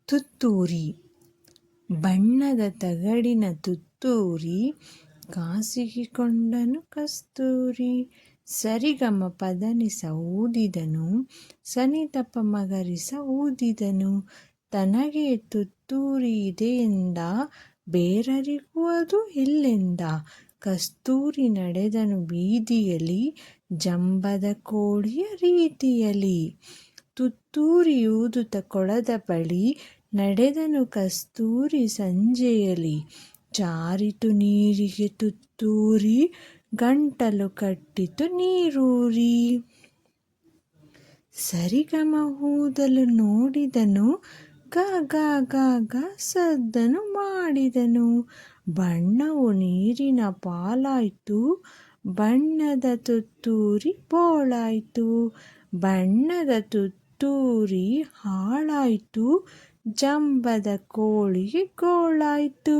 ತುತ್ತೂರಿ. ಬಣ್ಣದ ತಗಡಿನ ತುತ್ತೂರಿ ಕಾಸಿಕೊಂಡನು ಕಸ್ತೂರಿ. ಸರಿಗಮ ಪದನಿಸ ಊದಿದನು, ಸನಿತಪ ಮಗರಿಸ ಊದಿದನು. ತನಗೆ ತುತ್ತೂರಿ ಇದೆಯೆಂದ, ಬೇರರಿಗೂ ಅದು ಇಲ್ಲೆಂದ. ಕಸ್ತೂರಿ ನಡೆದನು ಬೀದಿಯಲಿ, ಜಂಬದ ಕೋಳಿಯ ರೀತಿಯಲಿ. ತುತ್ತೂರಿ ಊದುತ್ತ ಕೊಳದ ಬಳಿ, ನಡೆದನು ಕಸ್ತೂರಿ ಸಂಜೆಯಲಿ. ಜಾರಿತು ನೀರಿಗೆ ತುತ್ತೂರಿ, ಗಂಟಲು ಕಟ್ಟಿತು ನೀರೂರಿ. ಸರಿಗಮ ಊದಲು ನೋಡಿದನು, ಗ ಗ ಗ ಗ ಸದ್ದನು ಮಾಡಿದನು. ಬಣ್ಣವು ನೀರಿನ ಪಾಲಾಯ್ತು, ಬಣ್ಣದ ತುತ್ತೂರಿ ಬೋಳಾಯ್ತು. ಬಣ್ಣದ ತುತ್ತೂರಿ ಹಾಳಾಯ್ತು, ಜಂಬದ ಕೋಳಿಗೆ ಗೋಳಾಯ್ತು.